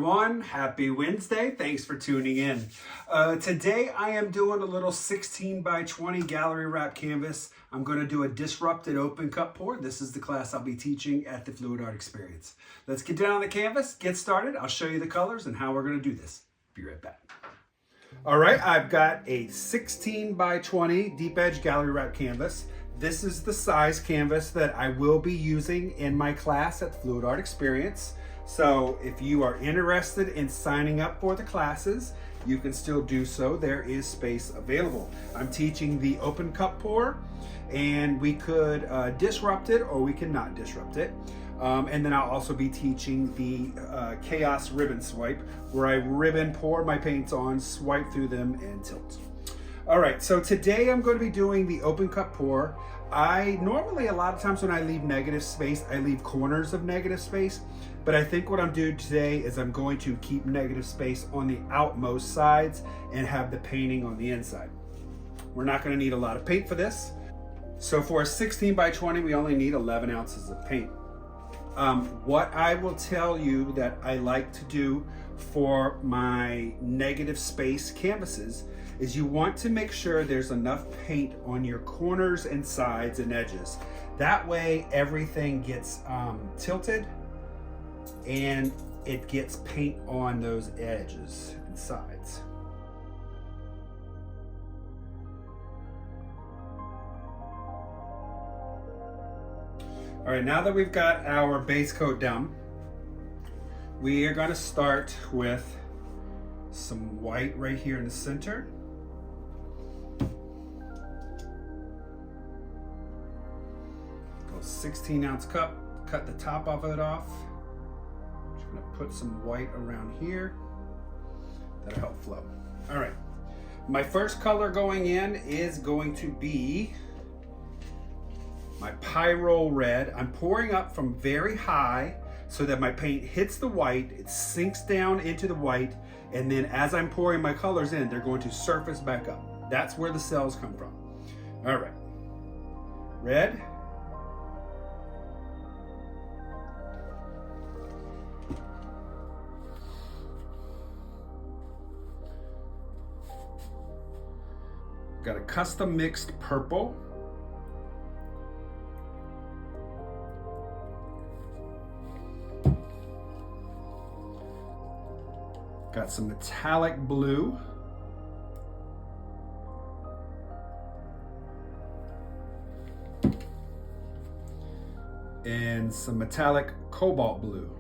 everyone. Happy Wednesday. Thanks for tuning in. Today I am doing a little 16 by 20 gallery wrap canvas. I'm going to do a disrupted open cup pour. This is the class I'll be teaching at the Fluid Art Experience. Let's get down on the canvas, get started. I'll show you the colors and how we're going to do this. Be right back. All right, I've got a 16 by 20 deep edge gallery wrap canvas. This is the size canvas that I will be using in my class at Fluid Art Experience. So if you are interested in signing up for the classes, you can still do so. There is space available. I'm teaching the open cup pour, and we could disrupt it or we cannot disrupt it. And then I'll also be teaching the chaos ribbon swipe, where I ribbon pour my paints on, swipe through them, and tilt. All right, so today I'm going to be doing the open cup pour. I normally, a lot of times when I leave negative space, I leave corners of negative space, but I think what I'm doing today is I'm going to keep negative space on the outmost sides and have the painting on the inside. We're not going to need a lot of paint for this. So for a 16 by 20, we only need 11 ounces of paint. What I will tell you that I like to do for my negative space canvases is you want to make sure there's enough paint on your corners and sides and edges. That way everything gets tilted and it gets paint on those edges and sides. All right, now that we've got our base coat down, we are going to start with some white right here in the center. Go 16-ounce cup, cut the top of it off. Just going to put some white around here. That'll help flow. All right, my first color going in is going to be my Pyrolle Red. I'm pouring up from very high so that my paint hits the white, it sinks down into the white, and then as I'm pouring my colors in, they're going to surface back up. That's where the cells come from. All right, red. Got a custom mixed purple. Got some metallic blue. And some metallic cobalt blue.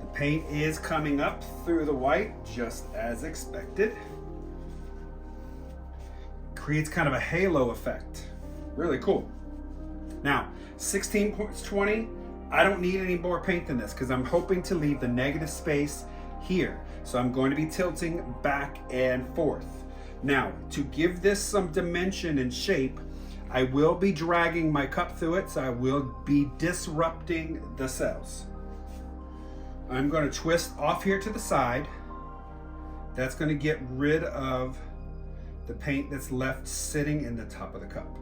The paint is coming up through the white just as expected. Creates kind of a halo effect. Really cool. Now, 16.20. I don't need any more paint than this because I'm hoping to leave the negative space here. So I'm going to be tilting back and forth. Now, to give this some dimension and shape, I will be dragging my cup through it, so I will be disrupting the cells. I'm going to twist off here to the side. That's going to get rid of the paint that's left sitting in the top of the cup.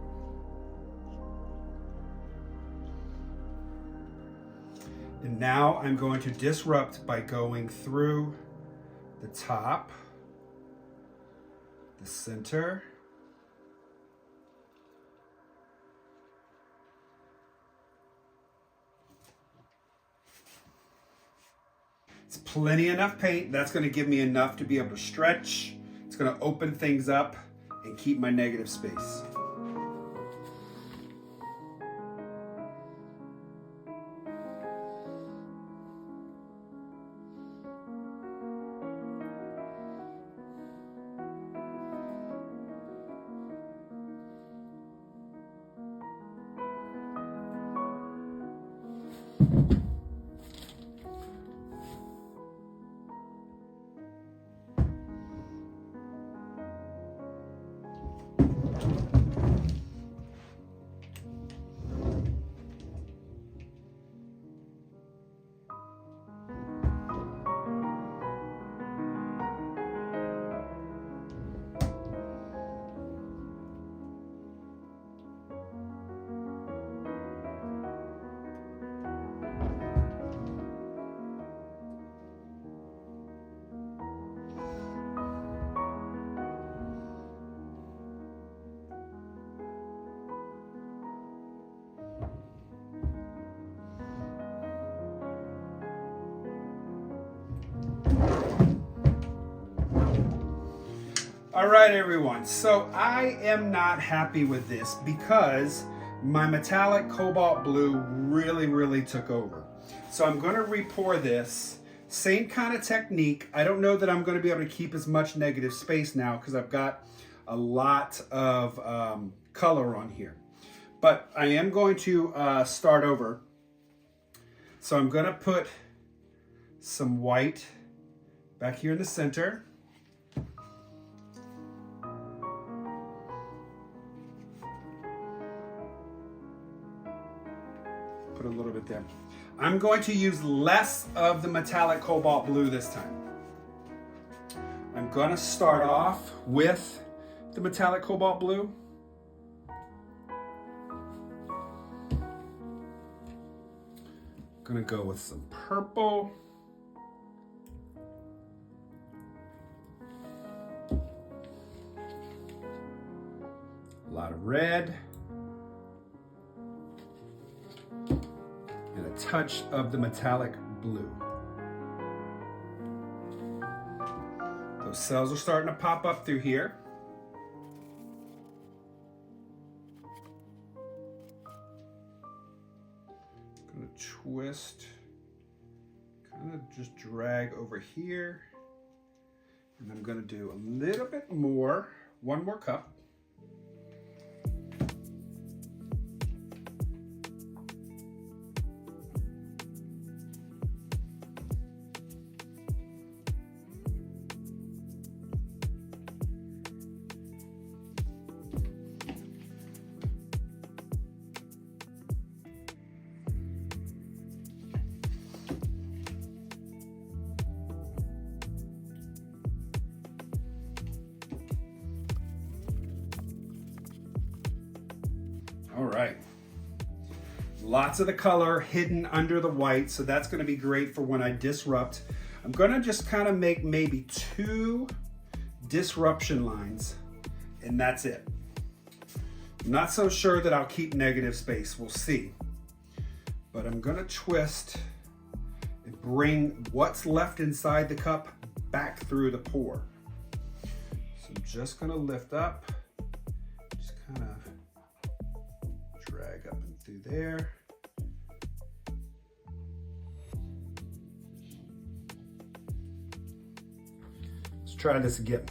And now I'm going to disrupt by going through the top, the center, it's plenty enough paint. That's going to give me enough to be able to stretch. It's going to open things up and keep my negative space. All right, everyone. So I am not happy with this because my metallic cobalt blue really took over. So I'm going to repour this. Same kind of technique. I don't know that I'm going to be able to keep as much negative space now because I've got a lot of color on here. But I am going to start over. So I'm going to put some white back here in the center. Put a little bit there. I'm going to use less of the metallic cobalt blue this time. I'm going to start off with the metallic cobalt blue. Gonna go with some purple. A lot of red. And a touch of the metallic blue. Those cells are starting to pop up through here. Gonna twist, kind of just drag over here. And I'm gonna do a little bit more, one more cup. All right, lots of the color hidden under the white, so that's going to be great for when I disrupt. I'm going to just kind of make maybe 2 disruption lines, and that's it. I'm not so sure that I'll keep negative space, we'll see. But I'm going to twist and bring what's left inside the cup back through the pour. So I'm just going to lift up, just kind of drag up and through there. Let's try this again.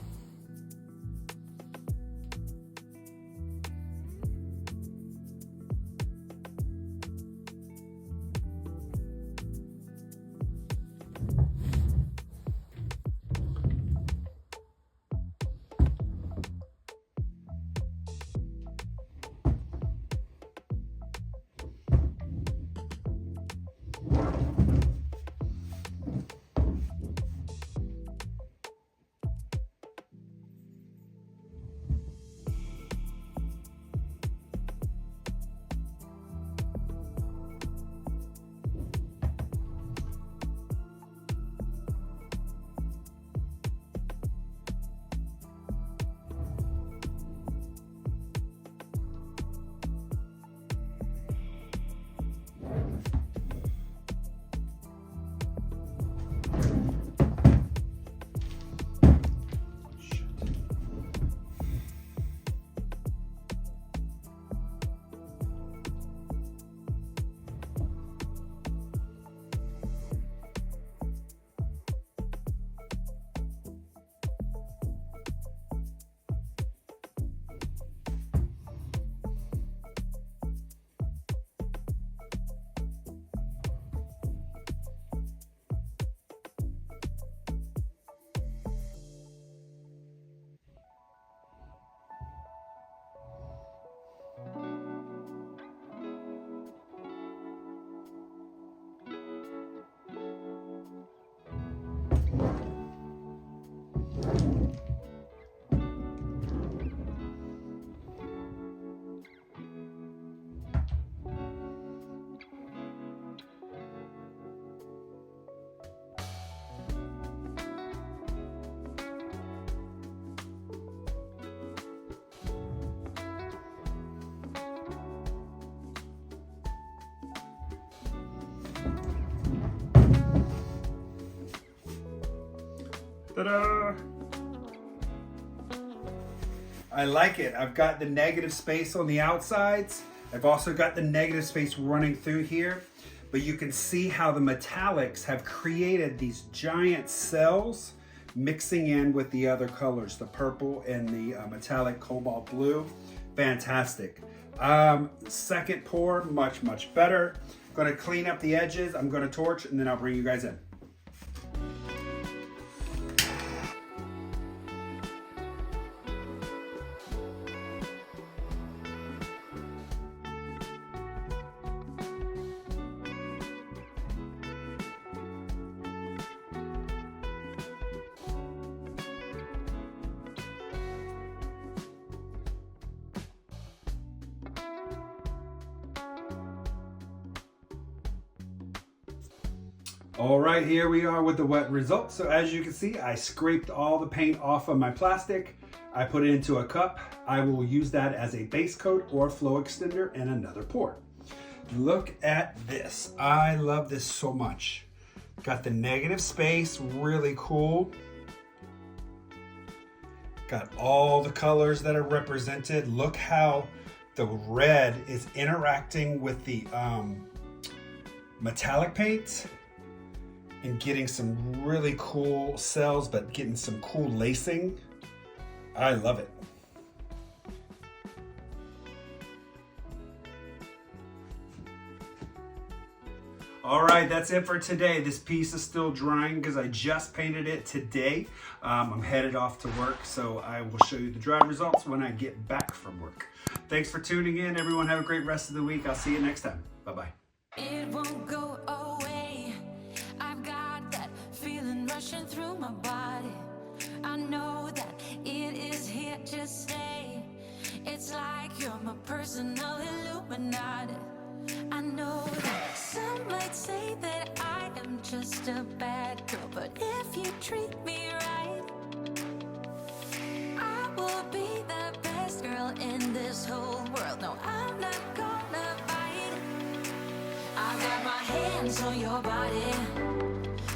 Ta-da! I like it. I've got the negative space on the outsides. I've also got the negative space running through here. But you can see how the metallics have created these giant cells mixing in with the other colors, the purple and the metallic cobalt blue. Fantastic. Second pour, much, much better. Gonna clean up the edges. I'm gonna torch and then I'll bring you guys in. All right, here we are with the wet result. So as you can see, I scraped all the paint off of my plastic. I put it into a cup. I will use that as a base coat or flow extender and another pour. Look at this. I love this so much. Got the negative space, really cool. Got all the colors that are represented. Look how the red is interacting with the metallic paint and getting some really cool cells, but getting some cool lacing. I love it. All right, that's it for today. This piece is still drying because I just painted it today. I'm headed off to work, so I will show you the dry results when I get back from work. Thanks for tuning in. Everyone have a great rest of the week. I'll see you next time. Bye-bye. It won't go away. I've got that feeling rushing through my body. I know that it is here to stay. It's like you're my personal Illuminati. I know that some might say that I am just a bad girl, but if you treat me right, I will be the best girl in this whole world. No, I'm not gonna bite. I got my hands on your body,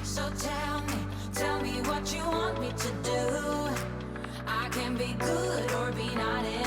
so tell me what you want me to do. I can be good or be naughty.